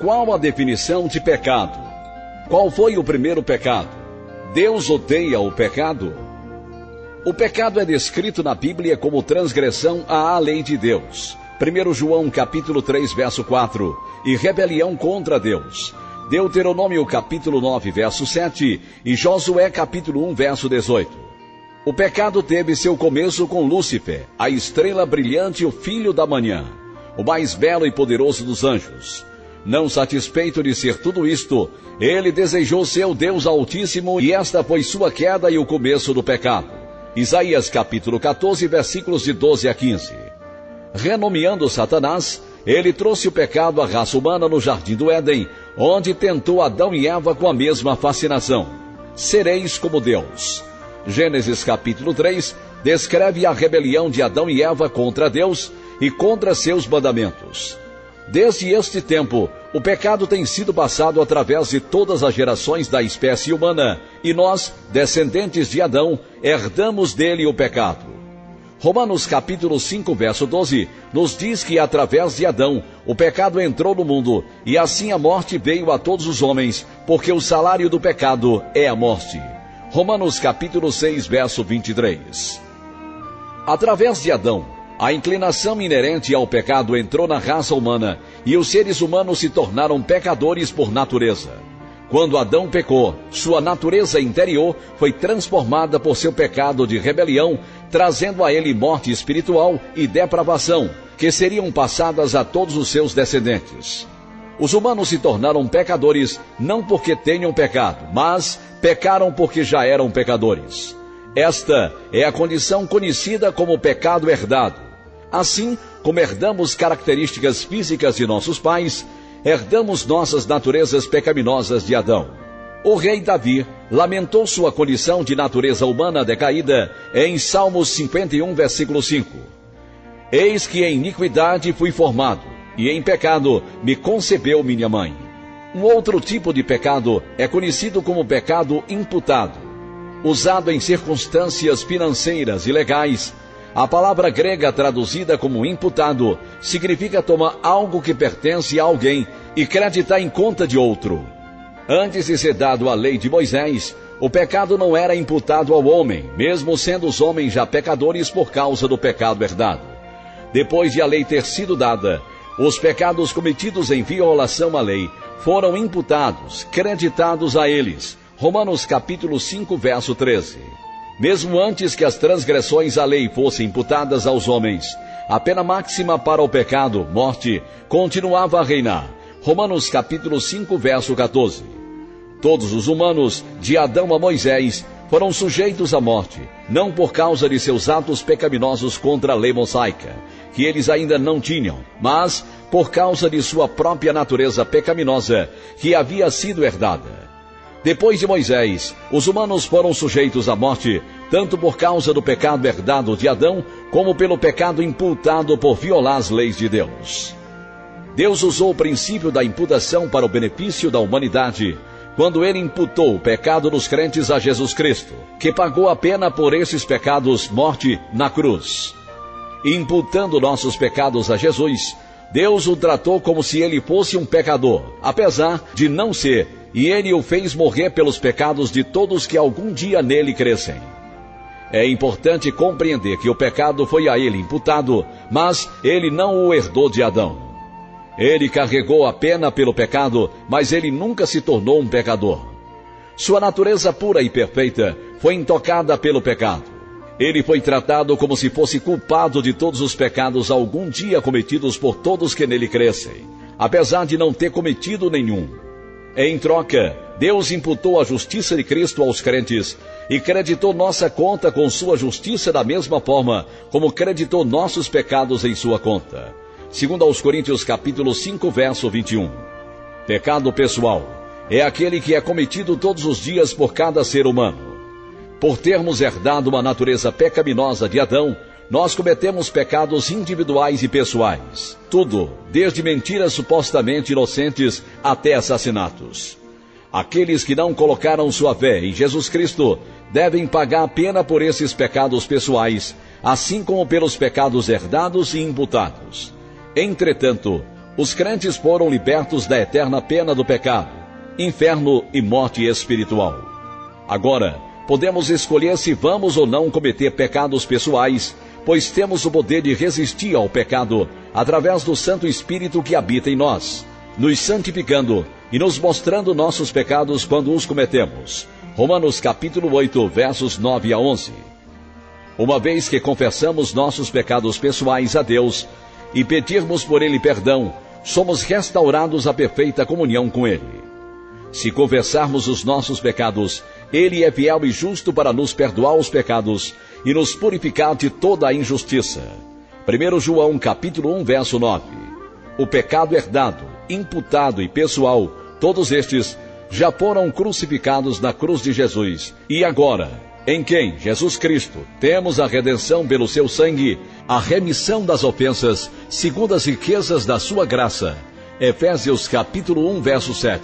Qual a definição de pecado? Qual foi o primeiro pecado? Deus odeia o pecado? O pecado é descrito na Bíblia como transgressão à lei de Deus. 1 João capítulo 3, verso 4, e rebelião contra Deus. Deuteronômio capítulo 9, verso 7 e Josué capítulo 1, verso 18. O pecado teve seu começo com Lúcifer, a estrela brilhante, o filho da manhã, o mais belo e poderoso dos anjos. Não satisfeito de ser tudo isto, ele desejou ser o Deus Altíssimo e esta foi sua queda e o começo do pecado. Isaías capítulo 14, versículos de 12 a 15. Renomeando Satanás, ele trouxe o pecado à raça humana no jardim do Éden, onde tentou Adão e Eva com a mesma fascinação. Sereis como Deus. Gênesis capítulo 3 descreve a rebelião de Adão e Eva contra Deus e contra seus mandamentos. Desde este tempo, o pecado tem sido passado através de todas as gerações da espécie humana, e nós, descendentes de Adão, herdamos dele o pecado. Romanos capítulo 5, verso 12, nos diz que através de Adão, o pecado entrou no mundo, e assim a morte veio a todos os homens, porque o salário do pecado é a morte. Romanos capítulo 6, verso 23. Através de Adão, a inclinação inerente ao pecado entrou na raça humana, e os seres humanos se tornaram pecadores por natureza. Quando Adão pecou, sua natureza interior foi transformada por seu pecado de rebelião, trazendo a ele morte espiritual e depravação, que seriam passadas a todos os seus descendentes. Os humanos se tornaram pecadores não porque tenham pecado, mas pecaram porque já eram pecadores. Esta é a condição conhecida como pecado herdado. Assim como herdamos características físicas de nossos pais, herdamos nossas naturezas pecaminosas de Adão. O rei Davi lamentou sua condição de natureza humana decaída em Salmos 51, versículo 5. Eis que em iniquidade fui formado, e em pecado me concebeu minha mãe. Um outro tipo de pecado é conhecido como pecado imputado. Usado em circunstâncias financeiras e legais, a palavra grega traduzida como imputado significa tomar algo que pertence a alguém e creditar em conta de outro. Antes de ser dado a lei de Moisés, o pecado não era imputado ao homem, mesmo sendo os homens já pecadores por causa do pecado herdado. Depois de a lei ter sido dada, os pecados cometidos em violação à lei foram imputados, creditados a eles. Romanos capítulo 5, verso 13. Mesmo antes que as transgressões à lei fossem imputadas aos homens, a pena máxima para o pecado, morte, continuava a reinar. Romanos capítulo 5, verso 14. Todos os humanos, de Adão a Moisés, foram sujeitos à morte, não por causa de seus atos pecaminosos contra a lei mosaica, que eles ainda não tinham, mas por causa de sua própria natureza pecaminosa, que havia sido herdada. Depois de Moisés, os humanos foram sujeitos à morte, tanto por causa do pecado herdado de Adão, como pelo pecado imputado por violar as leis de Deus. Deus usou o princípio da imputação para o benefício da humanidade, quando ele imputou o pecado dos crentes a Jesus Cristo, que pagou a pena por esses pecados, morte, na cruz. Imputando nossos pecados a Jesus, Deus o tratou como se ele fosse um pecador, apesar de não ser, e ele o fez morrer pelos pecados de todos que algum dia nele crescem. É importante compreender que o pecado foi a ele imputado, mas ele não o herdou de Adão. Ele carregou a pena pelo pecado, mas ele nunca se tornou um pecador. Sua natureza pura e perfeita foi intocada pelo pecado. Ele foi tratado como se fosse culpado de todos os pecados algum dia cometidos por todos que nele crescem, apesar de não ter cometido nenhum. Em troca, Deus imputou a justiça de Cristo aos crentes e creditou nossa conta com sua justiça da mesma forma como creditou nossos pecados em sua conta. Segundo aos Coríntios capítulo 5, verso 21. Pecado pessoal é aquele que é cometido todos os dias por cada ser humano. Por termos herdado uma natureza pecaminosa de Adão, nós cometemos pecados individuais e pessoais. Tudo, desde mentiras supostamente inocentes até assassinatos. Aqueles que não colocaram sua fé em Jesus Cristo devem pagar a pena por esses pecados pessoais, assim como pelos pecados herdados e imputados. Entretanto, Os crentes foram libertos da eterna pena do pecado, inferno e morte espiritual. Agora, podemos escolher se vamos ou não cometer pecados pessoais, pois temos o poder de resistir ao pecado através do Santo Espírito que habita em nós, nos santificando e nos mostrando nossos pecados quando os cometemos. Romanos capítulo 8, versos 9 a 11. Uma vez que confessamos nossos pecados pessoais a Deus e pedirmos por Ele perdão, somos restaurados à perfeita comunhão com Ele. Se confessarmos os nossos pecados, Ele é fiel e justo para nos perdoar os pecados e nos purificar de toda a injustiça. 1 João capítulo 1, verso 9. O pecado herdado, imputado e pessoal, todos estes já foram crucificados na cruz de Jesus. E agora, em quem, Jesus Cristo, temos a redenção pelo seu sangue, a remissão das ofensas, segundo as riquezas da sua graça. Efésios capítulo 1, verso 7.